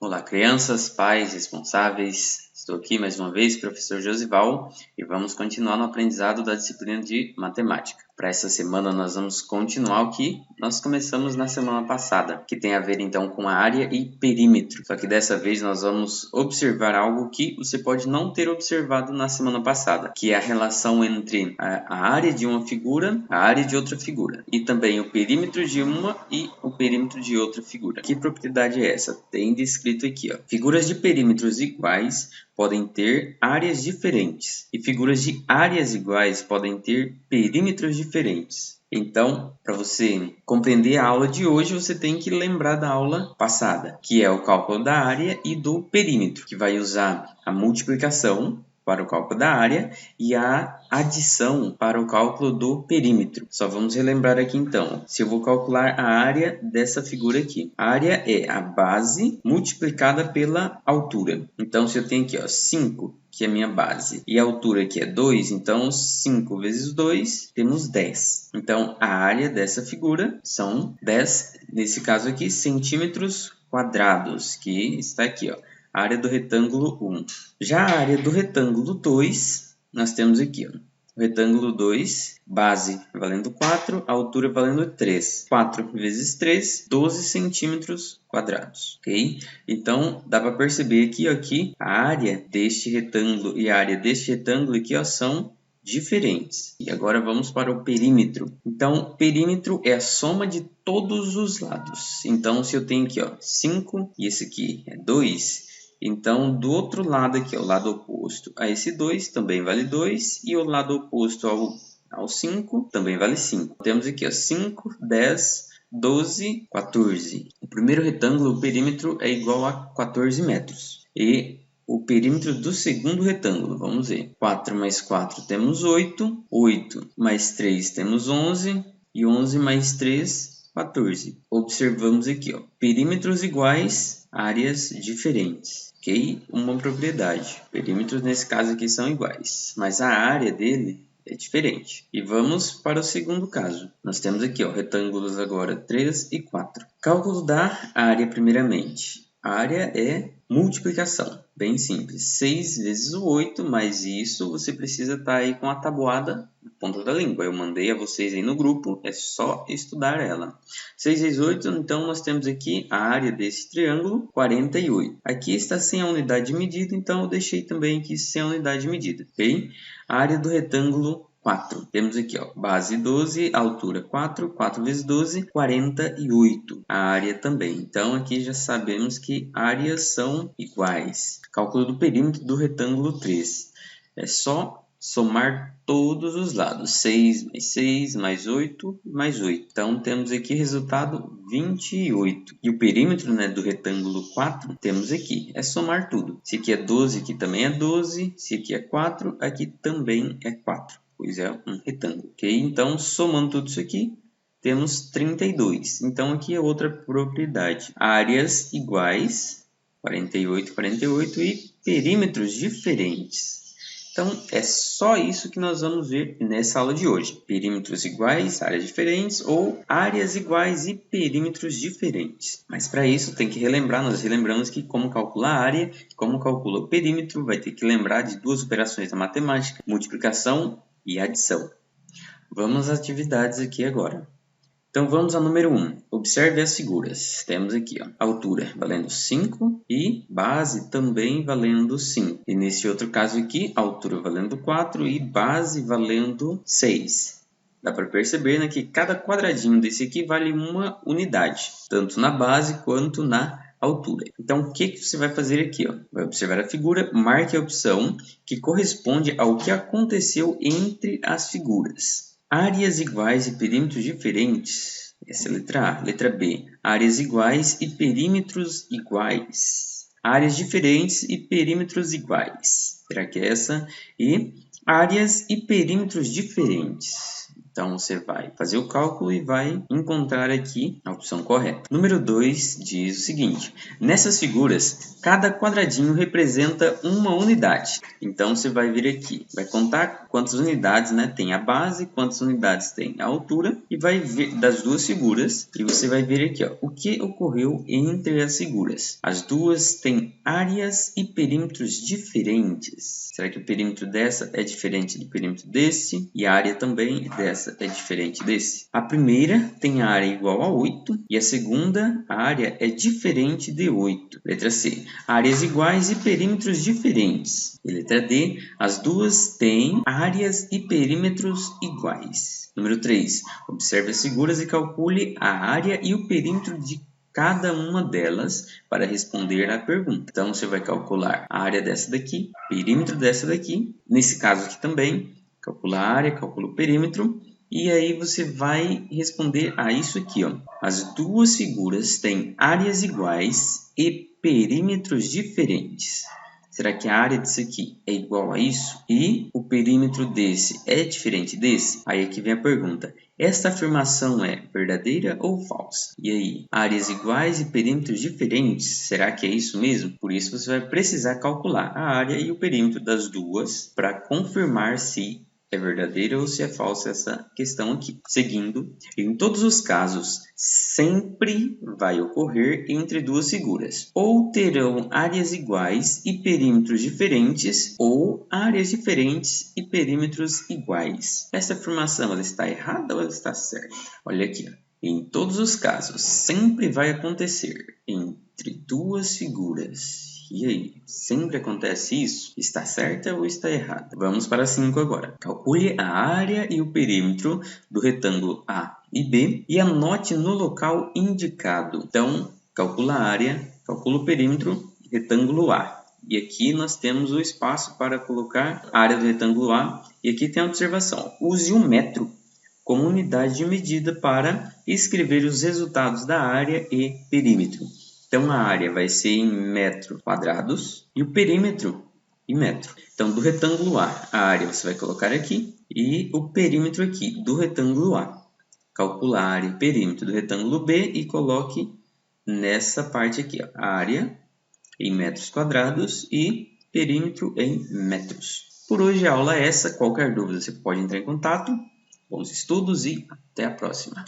Olá, crianças, pais, responsáveis. Estou aqui mais uma vez, professor Josival, e vamos continuar no aprendizado da disciplina de matemática. Para essa semana, nós vamos continuar o que nós começamos na semana passada, que tem a ver então com a área e perímetro. Só que dessa vez nós vamos observar algo que você pode não ter observado na semana passada, que é a relação entre a área de uma figura, a área de outra figura, e também o perímetro de uma e o perímetro de outra figura. Que propriedade é essa? Tem descrito aqui, ó. Figuras de perímetros iguais podem ter áreas diferentes e figuras de áreas iguais podem ter perímetros diferentes. Então, para você compreender a aula de hoje, você tem que lembrar da aula passada, que é o cálculo da área e do perímetro, que vai usar a multiplicação para o cálculo da área e a adição para o cálculo do perímetro. Só vamos relembrar aqui então. Se eu vou calcular a área dessa figura aqui. A área é a base multiplicada pela altura. Então, se eu tenho aqui, ó, 5, que é a minha base, e a altura aqui é 2, então 5 vezes 2, temos 10. Então, a área dessa figura são 10, nesse caso aqui, centímetros quadrados, que está aqui, ó. A área do retângulo 1. Já a área do retângulo 2, nós temos aqui, ó, o retângulo 2, base valendo 4, altura valendo 3. 4 vezes 3, 12 centímetros quadrados, ok? Então, dá para perceber aqui, ó, que a área deste retângulo e a área deste retângulo aqui, ó, são diferentes. E agora vamos para o perímetro. Então, perímetro é a soma de todos os lados. Então, se eu tenho aqui, ó, 5 e esse aqui é 2, então, do outro lado aqui, o lado oposto a esse 2, também vale 2. E o lado oposto ao 5, também vale 5. Temos aqui, ó, 5, 10, 12, 14. O primeiro retângulo, o perímetro, é igual a 14 metros. E o perímetro do segundo retângulo, vamos ver. 4 mais 4 temos 8. 8 mais 3 temos 11. E 11 mais 3, 14. Observamos aqui, ó, perímetros iguais, áreas diferentes. Ok? Uma propriedade. Perímetros nesse caso aqui são iguais, mas a área dele é diferente. E vamos para o segundo caso. Nós temos aqui, ó, retângulos agora 3 e 4. Cálculo da área primeiramente. A área é multiplicação, bem simples. 6 vezes o 8, mais isso você precisa estar aí com a tabuada na ponta da língua. Eu mandei a vocês aí no grupo, é só estudar ela. 6 vezes 8, então nós temos aqui a área desse triângulo, 48. Aqui está sem a unidade de medida, então eu deixei também aqui sem a unidade de medida, ok? A área do retângulo 4. Temos aqui, ó, base 12, altura 4, 4 vezes 12, 48. A área também. Então, aqui já sabemos que áreas são iguais. Cálculo do perímetro do retângulo 3. É só somar todos os lados. 6 mais 6, mais 8, mais 8. Então, temos aqui resultado 28. E o perímetro, né, do retângulo 4, temos aqui. É somar tudo. Se aqui é 12, aqui também é 12. Se aqui é 4, aqui também é 4. Pois é um retângulo, ok? Então, somando tudo isso aqui, temos 32. Então, aqui é outra propriedade. Áreas iguais, 48, 48, e perímetros diferentes. Então, é só isso que nós vamos ver nessa aula de hoje. Perímetros iguais, áreas diferentes, ou áreas iguais e perímetros diferentes. Mas para isso, tem que relembrar, nós relembramos que como calcular a área, como calcula o perímetro, vai ter que lembrar de duas operações da matemática, multiplicação e adição. Vamos às atividades aqui agora. Então, vamos ao número 1. Observe as figuras. Temos aqui, ó, altura valendo 5 e base também valendo 5. E nesse outro caso aqui, altura valendo 4 e base valendo 6. Dá para perceber, né, que cada quadradinho desse aqui vale uma unidade, tanto na base quanto na altura. Então, o que você vai fazer aqui? Ó? Vai observar a figura, marque a opção que corresponde ao que aconteceu entre as figuras. Áreas iguais e perímetros diferentes. Essa é a letra A. Letra B. Áreas iguais e perímetros iguais. Áreas diferentes e perímetros iguais. Será que é essa? E áreas e perímetros diferentes. Então, você vai fazer o cálculo e vai encontrar aqui a opção correta. Número 2 diz o seguinte: nessas figuras, cada quadradinho representa uma unidade. Então, você vai vir aqui, vai contar quantas unidades, né, tem a base, quantas unidades tem a altura, e vai ver das duas figuras, e você vai ver aqui, ó, o que ocorreu entre as figuras. As duas têm áreas e perímetros diferentes. Será que o perímetro dessa é diferente do perímetro desse? E a área também dessa é diferente desse? A primeira tem a área igual a 8 e a segunda, a área é diferente de 8. Letra C. Áreas iguais e perímetros diferentes. E letra D. As duas têm áreas e perímetros iguais. Número 3. Observe as figuras e calcule a área e o perímetro de cada uma delas para responder à pergunta. Então, você vai calcular a área dessa daqui, perímetro dessa daqui. Nesse caso aqui também, calcula a área, calcula o perímetro. E aí você vai responder a isso aqui, ó. As duas figuras têm áreas iguais e perímetros diferentes. Será que a área disso aqui é igual a isso? E o perímetro desse é diferente desse? Aí aqui vem a pergunta. Esta afirmação é verdadeira ou falsa? E aí, áreas iguais e perímetros diferentes? Será que é isso mesmo? Por isso você vai precisar calcular a área e o perímetro das duas para confirmar se é verdadeira ou se é falsa essa questão aqui. Seguindo, em todos os casos, sempre vai ocorrer entre duas figuras. Ou terão áreas iguais e perímetros diferentes, ou áreas diferentes e perímetros iguais. Essa afirmação ela está errada ou ela está certa? Olha aqui, ó. Em todos os casos, sempre vai acontecer entre duas figuras. E aí, sempre acontece isso? Está certa ou está errada? Vamos para 5 agora. Calcule a área e o perímetro do retângulo A e B e anote no local indicado. Então, calcula a área, calcula o perímetro, retângulo A. E aqui nós temos o espaço para colocar a área do retângulo A. E aqui tem a observação. Use um metro como unidade de medida para escrever os resultados da área e perímetro. Então, a área vai ser em metros quadrados e o perímetro em metro. Então, do retângulo A área você vai colocar aqui e o perímetro aqui do retângulo A. Calcula a área e perímetro do retângulo B e coloque nessa parte aqui, ó, a área em metros quadrados e perímetro em metros. Por hoje a aula é essa. Qualquer dúvida você pode entrar em contato. Bons estudos e até a próxima!